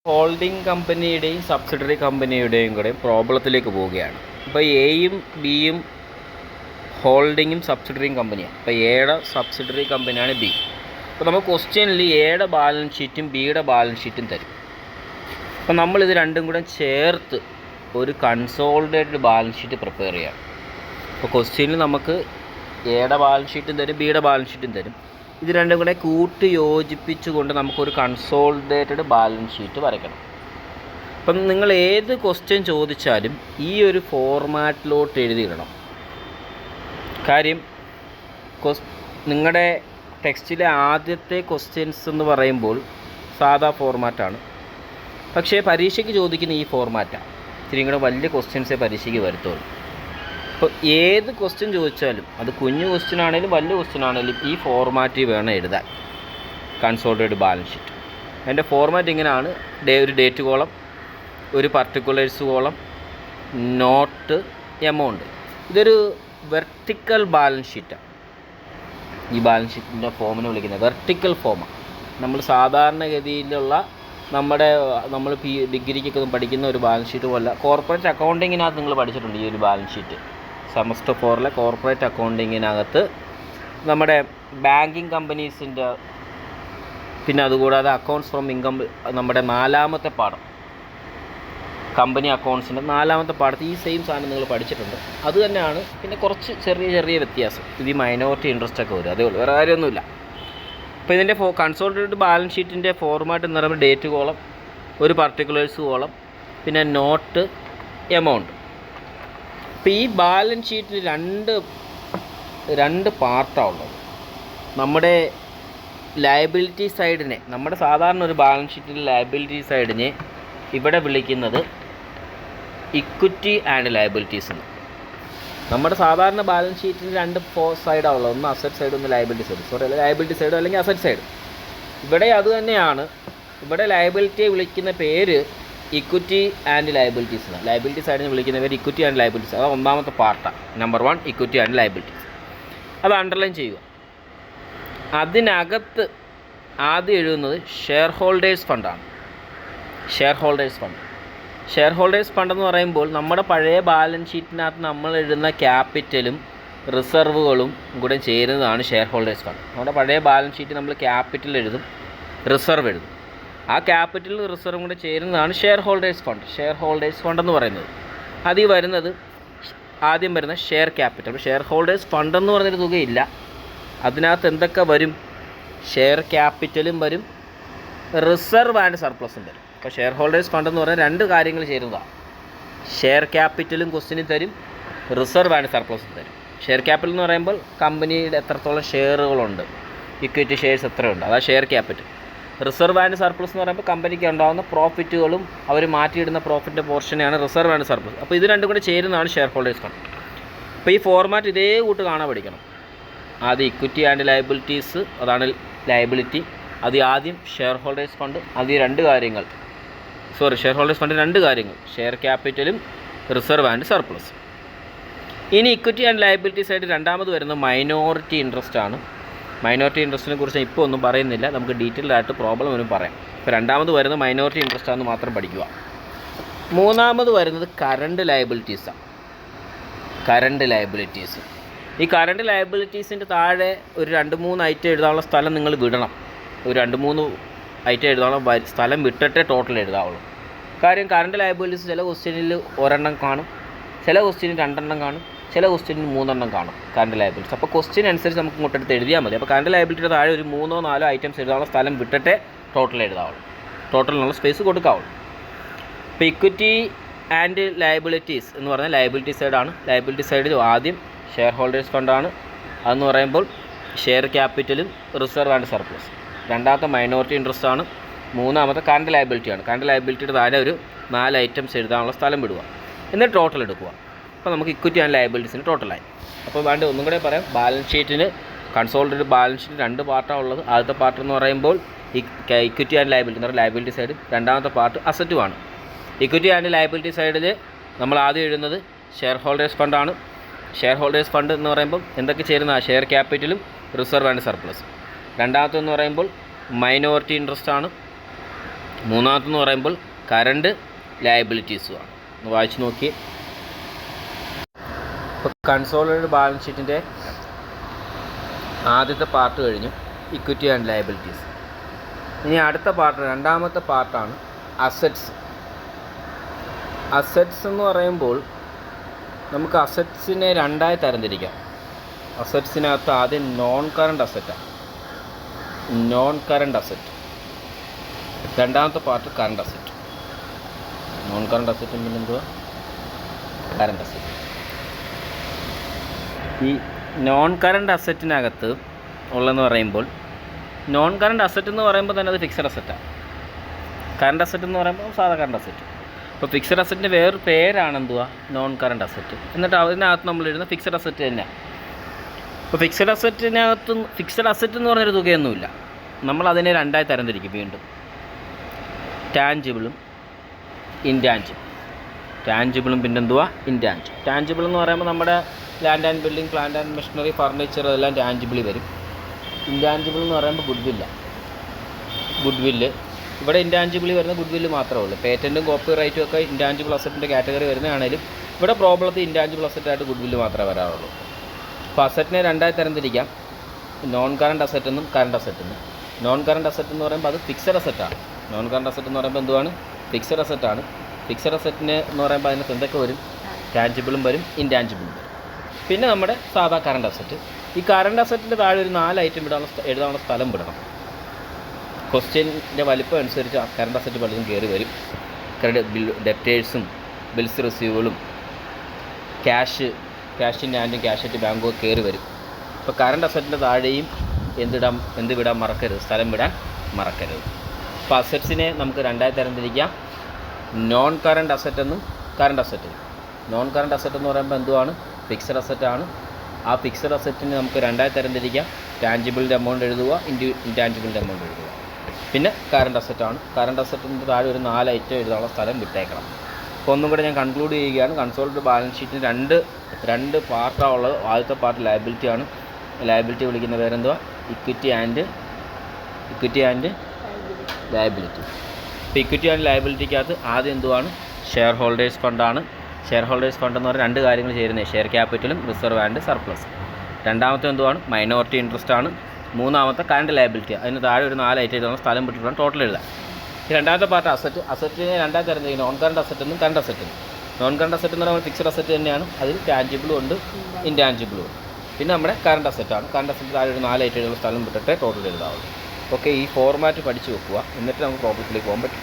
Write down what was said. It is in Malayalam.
ഹോൾഡിംഗ് കമ്പനിയുടെയും സബ്സിഡറി കമ്പനിയുടെയും കൂടെ പ്രോബ്ലത്തിലേക്ക് പോവുകയാണ്. ഇപ്പോൾ എയും ബിയും ഹോൾഡിങ്ങും സബ്സിഡറിയും കമ്പനിയാണ്. ഇപ്പോൾ എയുടെ സബ്സിഡറി കമ്പനിയാണ് ബി. അപ്പോൾ നമുക്ക് ക്വസ്റ്റ്യനിൽ എയുടെ ബാലൻസ് ഷീറ്റും ബിയുടെ ബാലൻസ് ഷീറ്റും തരും. അപ്പോൾ നമ്മളിത് രണ്ടും കൂടെ ചേർത്ത് ഒരു കൺസോളിഡേറ്റഡ് ബാലൻസ് ഷീറ്റ് പ്രിപ്പയർ ചെയ്യാം. അപ്പോൾ ക്വസ്റ്റ്യനിൽ നമുക്ക് എയുടെ ബാലൻസ് ഷീറ്റും തരും, ബിയുടെ ബാലൻസ് ഷീറ്റും തരും. ഇത് രണ്ടും കൂടെ കൂട്ടി യോജിപ്പിച്ചുകൊണ്ട് നമുക്കൊരു കൺസോളിഡേറ്റഡ് ബാലൻസ് ഷീറ്റ് വരയ്ക്കണം. അപ്പം നിങ്ങൾ ഏത് ക്വസ്റ്റ്യൻ ചോദിച്ചാലും ഈ ഒരു ഫോർമാറ്റിലോട്ട് എഴുതിയിടണം. കാര്യം നിങ്ങളുടെ ടെക്സ്റ്റിലെ ആദ്യത്തെ ക്വസ്റ്റ്യൻസ് എന്ന് പറയുമ്പോൾ സാധാ ഫോർമാറ്റാണ്, പക്ഷേ പരീക്ഷയ്ക്ക് ചോദിക്കുന്ന ഈ ഫോർമാറ്റാണ്. ഇത്തിരി കൂടെ വലിയ ക്വസ്റ്റ്യൻസേ പരീക്ഷയ്ക്ക് വരത്തുള്ളൂ. അപ്പോൾ ഏത് ക്വസ്റ്റ്യൻ ചോദിച്ചാലും അത് കുഞ്ഞു ക്വസ്റ്റ്യൻ ആണെങ്കിലും വലിയ ക്വസ്റ്റ്യൻ ആണെങ്കിലും ഈ ഫോർമാറ്റിൽ വേണം എഴുതാൻ കൺസോളിഡേറ്റഡ് ബാലൻസ് ഷീറ്റ്. അതിൻ്റെ ഫോർമാറ്റ് ഇങ്ങനെയാണ്: ഒരു ഡേറ്റ് കോളം, ഒരു പർട്ടിക്കുലേഴ്സ് കോളം, നോട്ട്, എമൗണ്ട്. ഇതൊരു വെർട്ടിക്കൽ ബാലൻസ് ഷീറ്റാണ്. ഈ ബാലൻസ് ഷീറ്റിൻ്റെ ഫോമിനെ വിളിക്കുന്നത് വെർട്ടിക്കൽ ഫോമാണ്. നമ്മൾ സാധാരണഗതിയിലുള്ള നമ്മൾ ഡിഗ്രിക്കൊക്കെ പഠിക്കുന്ന ഒരു ബാലൻസ് ഷീറ്റ് പോലെ കോർപ്പറേറ്റ് അക്കൗണ്ടിങ്ങിനകത്ത് നിങ്ങൾ പഠിച്ചിട്ടുണ്ട് ഈ ഒരു ബാലൻസ് ഷീറ്റ്. സെമസ്റ്റർ 4 കോർപ്പറേറ്റ് അക്കൗണ്ടിങ്ങിനകത്ത് നമ്മുടെ ബാങ്കിങ് കമ്പനീസിൻ്റെ, പിന്നെ അതുകൂടാതെ അക്കൗണ്ട്സ് ഫ്രം ഇൻകം, നമ്മുടെ 4ാമത്തെ പാഠം കമ്പനി അക്കൗണ്ട്സിൻ്റെ 4ാമത്തെ പാഠത്തിൽ ഈ സെയിം സാധനം നിങ്ങൾ പഠിച്ചിട്ടുണ്ട്. അത് തന്നെയാണ്. പിന്നെ കുറച്ച് ചെറിയ വ്യത്യാസം. ഇത് ഈ മൈനോറിറ്റി ഇൻട്രസ്റ്റ് ഒക്കെ വരും, അതേ ഉള്ളൂ, വേറെ കാര്യമൊന്നുമില്ല. അപ്പോൾ ഇതിൻ്റെ കൺസോളിഡേറ്റഡ് ബാലൻസ് ഷീറ്റിൻ്റെ ഫോർമാറ്റ് എന്ന് പറയുമ്പോൾ ഡേറ്റ് കോളം, ഒരു പർട്ടിക്കുലേഴ്സ് കോളം, പിന്നെ നോട്ട്, എമൗണ്ട്. അപ്പോൾ ഈ ബാലൻസ് ഷീറ്റിൽ രണ്ട് പാർട്ടാണ് ഉള്ളത്. നമ്മുടെ ലയബിലിറ്റി സൈഡിനെ, നമ്മുടെ സാധാരണ ഒരു ബാലൻസ് ഷീറ്റിൽ ലയബിലിറ്റി സൈഡിനെ ഇവിടെ വിളിക്കുന്നത് ഇക്വിറ്റി ആൻഡ് ലയബിലിറ്റീസ് എന്ന്. നമ്മുടെ സാധാരണ ബാലൻസ് ഷീറ്റിൽ രണ്ട് സൈഡാണ് ഉള്ളത്. ഒന്ന് അസറ്റ് സൈഡ്, ഒന്ന് ലയബിലിറ്റി സൈഡ്. ലയബിലിറ്റി സൈഡ് അല്ലെങ്കിൽ അസറ്റ് സൈഡ്. ഇവിടെ അത് തന്നെയാണ്. ഇവിടെ ലയബിലിറ്റിയെ വിളിക്കുന്ന പേര് ഇക്വിറ്റി ആൻഡ് ലയബിലിറ്റീസ് എന്നാണ്. ലയബിലിറ്റി സൈഡിന് വിളിക്കുന്ന പേര് ഇക്വിറ്റി ആൻഡ് ലയബിലിറ്റീസ്. അത് 1ാമത്തെ പാർട്ടാണ്. Number 1 equity and liabilities. അത് അണ്ടർലൈൻ ചെയ്യുക. അതിനകത്ത് ആദ്യം എഴുതുന്നത് ഷെയർ ഹോൾഡേഴ്സ് ഫണ്ടാണ്. ഷെയർ ഹോൾഡേഴ്സ് ഫണ്ട് എന്ന് പറയുമ്പോൾ നമ്മുടെ പഴയ ബാലൻസ് ഷീറ്റിനകത്ത് നമ്മൾ എഴുതുന്ന ക്യാപിറ്റലും റിസർവുകളും കൂടെ ചേരുന്നതാണ് ഷെയർ ഹോൾഡേഴ്സ് ഫണ്ട്. നമ്മുടെ പഴയ ബാലൻസ് ഷീറ്റ് നമ്മൾ ക്യാപിറ്റൽ എഴുതും, റിസർവ് എഴുതും. ആ ക്യാപിറ്റലും റിസർവും കൂടെ ചേരുന്നതാണ് ഷെയർ ഹോൾഡേഴ്സ് ഫണ്ട് എന്ന് പറയുന്നത്. അതിൽ വരുന്നത് ആദ്യം വരുന്ന share capital. Share holders fund എന്ന് പറഞ്ഞൊരു തുകയില്ല. അതിനകത്ത് എന്തൊക്കെ വരും? ഷെയർ ക്യാപിറ്റലും വരും, റിസർവ് ആൻഡ് സർപ്ലസും വരും. അപ്പോൾ ഷെയർ ഹോൾഡേഴ്സ് ഫണ്ട് എന്ന് പറഞ്ഞാൽ രണ്ട് കാര്യങ്ങൾ ചേരുന്നതാണ്. ഷെയർ ക്യാപിറ്റലും ക്വസ്റ്റിനും തരും, റിസർവ് ആൻഡ് സർപ്ലസും തരും. ഷെയർ ക്യാപിറ്റൽ എന്ന് പറയുമ്പോൾ കമ്പനിയുടെ എത്രത്തോളം ഷെയറുകളുണ്ട്, ഇക്വിറ്റി ഷെയർസ് എത്രയുണ്ട്, അതാണ് share capital. Reserve and surplus എന്ന് പറയുമ്പോൾ കമ്പനിക്ക് ഉണ്ടാകുന്ന പ്രോഫിറ്റുകളും അവർ മാറ്റിയിടുന്ന പ്രോഫിറ്റിൻ്റെ പോർഷനെയാണ് റിസർവ് ആൻഡ് സർപ്ലസ്. അപ്പോൾ ഇത് രണ്ടും കൂടി ചേരുന്നതാണ് ഷെയർ ഹോൾഡേഴ്സ് ഫണ്ട്. അപ്പോൾ ഈ ഫോർമാറ്റ് ഇതേ കൂട്ട് കാണാൻ പഠിക്കണം. ആദ്യം ഇക്വിറ്റി ആൻഡ് ലയബിലിറ്റീസ്, അതാണ് ലയബിലിറ്റി. ആദ്യം share holders fund. Share holders fund രണ്ട് കാര്യങ്ങൾ: ഷെയർ ക്യാപിറ്റലും റിസർവ് ആൻഡ് സർപ്ലസ്. ഇനി ഇക്വിറ്റി ആൻഡ് ലയബിലിറ്റി സൈഡ് രണ്ടാമത് വരുന്നത് മൈനോറിറ്റി ഇൻട്രസ്റ്റ് ആണ്. മൈനോറിറ്റി ഇൻട്രസ്റ്റിനെ കുറിച്ച് ഇപ്പോൾ ഒന്നും പറയുന്നില്ല, നമുക്ക് ഡീറ്റെയിൽഡ് ആയിട്ട് പ്രോബ്ലം ഒന്നും പറയാം. ഇപ്പോൾ രണ്ടാമത് വരുന്നത് മൈനോറിറ്റി ഇൻട്രസ്റ്റ് ആണെന്ന് മാത്രം പഠിക്കുക. മൂന്നാമത് വരുന്നത് കറണ്ട് ലയബിലിറ്റീസാണ്. ഈ കറണ്ട് ലയബിലിറ്റീസിൻ്റെ താഴെ ഒരു 2-3 ഐറ്റം എഴുതാനുള്ള സ്ഥലം നിങ്ങൾ വിടണം. ഒരു 2-3 ഐറ്റം എഴുതാനുള്ള സ്ഥലം വിട്ടിട്ടേ ടോട്ടൽ എഴുതാവുള്ളൂ. കാര്യം കറണ്ട് ലയബിലിറ്റീസ് ചില ക്വസ്റ്റ്യനിൽ ഒരെണ്ണം കാണും, ചില ക്വസ്റ്റ്യനിൽ 2 എണ്ണം കാണും, ചില ക്വസ്റ്റ്യനിൽ 3 എണ്ണം കാണും കറണ്ട് ലയബിലിറ്റീസ്. അപ്പോൾ ക്വസ്റ്റ്യൻ അനുസരിച്ച് നമുക്ക് ഇങ്ങോട്ടെടുത്ത് എഴുതിയാൽ മതി. അപ്പോൾ കറണ്ട് ലയബിലിറ്റിയുടെ താഴെ ഒരു 3-4 ഐറ്റംസ് എഴുതാനുള്ള സ്ഥലം വിട്ടിട്ടേ ടോട്ടൽ എഴുതാവുള്ളൂ, ടോട്ടലിനുള്ള സ്പേസ് കൊടുക്കാവുള്ളൂ. ഇപ്പോൾ ഇക്വിറ്റി ആൻഡ് ലയബിലിറ്റീസ് എന്ന് പറഞ്ഞാൽ ലയബിലിറ്റി സൈഡാണ്. ലയബിലിറ്റി സൈഡിൽ ആദ്യം ഷെയർ ഹോൾഡേഴ്സ് ഫണ്ടാണ്. അതെന്ന് പറയുമ്പോൾ ഷെയർ ക്യാപിറ്റലും റിസർവ് ആൻഡ് സർപ്ലസ്. രണ്ടാമത്തെ മൈനോറിറ്റി ഇൻട്രസ്റ്റ് ആണ്. മൂന്നാമത്തെ കറണ്ട് ലയബിലിറ്റിയാണ്. കറണ്ട് ലയബിലിറ്റിയുടെ താഴെ ഒരു 4 ഐറ്റംസ് എഴുതാനുള്ള സ്ഥലം വിടുക, എന്നിട്ട് ടോട്ടൽ എടുക്കുക. അപ്പോൾ നമുക്ക് ഇക്വിറ്റി ആൻഡ് ലയബിലിറ്റീസിന് ടോട്ടലായി. അപ്പോൾ ഒന്നും കൂടെ പറയാം. ബാലൻസ് ഷീറ്റിന് കൺസോളിഡേറ്റഡ് ബാലൻസ് ഷീറ്റ് 2 പാർട്ടാണ് ഉള്ളത്. ആദ്യത്തെ പാർട്ട് എന്ന് പറയുമ്പോൾ ഇക്വിറ്റി ആൻഡ് ലയബിലിറ്റി എന്ന് പറയുന്നത് ലയബിലിറ്റി സൈഡ്. രണ്ടാമത്തെ പാർട്ട് അസറ്റുമാണ്. ഇക്വിറ്റി ആൻഡ് ലയബിലിറ്റി സൈഡിൽ നമ്മൾ ആദ്യം എഴുതുന്നത് ഷെയർ ഹോൾഡേഴ്സ് ഫണ്ടാണ്. ഷെയർ ഹോൾഡേഴ്സ് ഫണ്ട് എന്ന് പറയുമ്പോൾ എന്തൊക്കെ ചേരുന്ന ഷെയർ ക്യാപിറ്റലും റിസർവ് ആൻഡ് സർപ്ലസ്. രണ്ടാമത്തെന്ന് പറയുമ്പോൾ മൈനോറിറ്റി ഇൻട്രസ്റ്റ് ആണ്. മൂന്നാമത്തെന്ന് പറയുമ്പോൾ കറണ്ട് ലയബിലിറ്റീസുമാണ്. ഒന്ന് വായിച്ച് നോക്കി. ഇപ്പോൾ കൺസോളിഡേറ്റഡ് ബാലൻസ് ഷീറ്റിൻ്റെ ആദ്യത്തെ പാർട്ട് കഴിഞ്ഞു, ഇക്വിറ്റി ആൻഡ് ലയബിലിറ്റീസ്. ഇനി അടുത്ത പാർട്ട്, രണ്ടാമത്തെ പാർട്ടാണ് അസറ്റ്സ്. അസറ്റ്സ് എന്ന് പറയുമ്പോൾ നമുക്ക് അസറ്റ്സിനെ രണ്ടായി തരംതിരിക്കാം. അസറ്റ്സിനകത്ത് ആദ്യം നോൺ കറണ്ട് അസറ്റാണ്, നോൺ കറണ്ട് അസറ്റ്. രണ്ടാമത്തെ part current asset. Non current അസറ്റും പിന്നെ എന്തുവാ, കറണ്ട് അസറ്റ്. ഈ നോൺ കറണ്ട് അസറ്റിനകത്ത് ഉള്ളതെന്ന് പറയുമ്പോൾ, നോൺ കറണ്ട് അസറ്റ് എന്ന് പറയുമ്പോൾ തന്നെ അത് ഫിക്സഡ് അസറ്റാണ്. കറണ്ട് അസറ്റ് എന്ന് പറയുമ്പോൾ സാധാ കറണ്ട് അസറ്റ്. അപ്പോൾ ഫിക്സഡ് അസറ്റിൻ്റെ വേറൊരു പേരാണ് എന്തുവാ, നോൺ കറണ്ട് അസറ്റ്. എന്നിട്ട് അതിനകത്ത് നമ്മൾ എഴുതുന്ന ഫിക്സഡ് അസറ്റ് തന്നെ. അപ്പോൾ ഫിക്സഡ് അസറ്റിനകത്ത് ഫിക്സഡ് അസറ്റ് എന്ന് പറഞ്ഞൊരു തുകയൊന്നുമില്ല. നമ്മൾ അതിനെ രണ്ടായി തരംതിരിക്കും വീണ്ടും, ടാഞ്ചിബിളും ഇൻടാഞ്ചിബിൾ. ടാഞ്ചിബിളും പിന്നെന്തുവാ, ഇൻടാഞ്ചിബിൾ. ടാഞ്ചിബിൾ എന്ന് പറയുമ്പോൾ നമ്മുടെ land and building, plant and machinery, furniture, അതെല്ലാം ടാഞ്ചിബിളി വരും. ഇൻടാഞ്ചിബിൾ എന്ന് പറയുമ്പോൾ ഗുഡ്വില്ല്. ഇവിടെ ഇൻടാഞ്ചിബിളി വരുന്ന ഗുഡ്വില്ല് മാത്രമേ ഉള്ളൂ. പേറ്റൻറ്റും കോപ്പി റൈറ്റും ഒക്കെ ഇൻടാഞ്ചിബിൾ അസറ്റിൻ്റെ കാറ്റഗറി വരുന്നതാണെങ്കിലും ഇവിടെ പ്രോബ്ലത്തിൽ ഇൻടാഞ്ചിബിൾ അസറ്റായിട്ട് ഗുഡ്വില്ല് മാത്രമേ വരാറുള്ളൂ. അപ്പോൾ അസറ്റിനെ രണ്ടായി തരംതിരിക്കാം, നോൺ കറണ്ട് അസറ്റ് എന്നും കറണ്ട് അസറ്റ് എന്നും. നോൺ കറണ്ട് അസറ്റ് എന്ന് പറയുമ്പോൾ അത് ഫിക്സഡ് അസറ്റാണ്. നോൺ കറണ്ട് അസറ്റ് എന്ന് പറയുമ്പോൾ എന്തുവാണ്, ഫിക്സഡ് അസറ്റാണ്. ഫിക്സഡ് അസറ്റിന് എന്ന് പറയുമ്പോൾ അതിനകത്ത് എന്തൊക്കെ വരും, ടാഞ്ചിബിളും വരും, ഇൻടാഞ്ചിബിളും വരും. പിന്നെ നമ്മുടെ സാധാ കറണ്ട് അസറ്റ്. ഈ കറണ്ട് അസറ്റിൻ്റെ താഴെ ഒരു 4 ഐറ്റം എഴുതാനുള്ള സ്ഥലം വിടണം. ക്വസ്റ്റ്യൻ്റെ വലിപ്പം അനുസരിച്ച് കറണ്ട് അസറ്റ് പലതും കയറി വരും. ഡെപ്റ്റേഴ്സും ബിൽസ് റിസീവുകളും ക്യാഷ് ഇൻ ഹാൻഡും ക്യാഷ് അറ്റ് ബാങ്കും കയറി വരും. ഇപ്പോൾ കറണ്ട് അസറ്റിൻ്റെ താഴെയും എന്ത് വിടാൻ മറക്കരുത്, സ്ഥലം വിടാൻ മറക്കരുത്. അപ്പോൾ അസറ്റ്സിനെ നമുക്ക് രണ്ടായി തരംതിരിക്കാം, നോൺ കറണ്ട് അസറ്റ് എന്നും current asset. Non current asset എന്ന് പറയുമ്പോൾ എന്തുവാണ്, ഫിക്സഡ് അസറ്റാണ്. ആ ഫിക്സഡ് അസറ്റിനെ നമുക്ക് രണ്ടായി തരംതിരിക്കാം, ടാഞ്ചിബിളിൻ്റെ എമൗണ്ട് എഴുതുക, ഇൻടാഞ്ചിബിളിൻ്റെ എമൗണ്ട് എഴുതുക. പിന്നെ കറണ്ട് അസറ്റാണ്. കറണ്ട് അസറ്റിൻ്റെ താഴെ ഒരു 4 ഐറ്റം എഴുതാനുള്ള സ്ഥലം വിട്ടേക്കണം. അപ്പോൾ ഒന്നും കൂടെ ഞാൻ കൺക്ലൂഡ് ചെയ്യുകയാണ്. കൺസോളിഡേറ്റഡ് ബാലൻസ് ഷീറ്റിന് രണ്ട് പാർട്ടാണ് ഉള്ളത്. ആദ്യത്തെ പാർട്ട് ലയബിലിറ്റിയാണ്. ലയബിലിറ്റി വിളിക്കുന്ന പേരെന്തുവാ, ഇക്വിറ്റി ആൻഡ് ലയബിലിറ്റി. ഇപ്പോൾ ഇക്വിറ്റി ആൻഡ് ലയബിലിറ്റിക്കകത്ത് ആദ്യം എന്തുവാണ്, ഷെയർ ഹോൾഡേഴ്സ് ഫണ്ടാണ്. ഷെയർ ഹോൾഡേഴ്സ് ഫണ്ട് എന്ന് പറഞ്ഞാൽ 2 കാര്യങ്ങൾ ചേരുന്നത്, ഷെയർ ക്യാപിറ്റലും റിസർവ് ആൻഡ് സർപ്ലസ്. രണ്ടാമത്തെ എന്തുവാണ്, മൈനോറിറ്റി ഇൻട്രസ്റ്റ് ആണ്. മൂന്നാമത്തെ കറണ്ട് ലയബിലിറ്റി. അതിന് താഴെ ഒരു 4 ഐറ്റം എഴുതാൻ സ്ഥലം വിട്ടിട്ടാണ് ടോട്ടൽ എഴുതാം. ഈ രണ്ടാമത്തെ പാർട്ട് അസറ്റ്. അസറ്റിനെ രണ്ടാം തരംതിരിക്കുന്നത്, നോൺ കറണ്ട് അസറ്റ് എന്നും കറണ്ട് അസറ്റ് എന്നും. നോൺ കറണ്ട് അസറ്റ് എന്ന് പറയുമ്പോൾ ഫിക്സഡ് അസറ്റ് തന്നെയാണ്. അതിൽ ടാഞ്ചിബിളും ഉണ്ട്, ഇൻടാഞ്ചിബിളും ഉണ്ട്. പിന്നെ നമ്മുടെ കറണ്ട് അസറ്റാണ്. കറണ്ട് അസറ്റ് താഴെ ഒരു 4 ഐറ്റം എഴുതുന്ന സ്ഥലം വിട്ടിട്ട് ടോട്ടൽ എഴുതാവുള്ളൂ. ഓക്കെ, ഈ ഫോർമാറ്റ് പഠിച്ച് വെക്കുക, എന്നിട്ട് നമുക്ക് പ്രോബ്ലത്തിലേക്ക് പോകാൻ പറ്റും.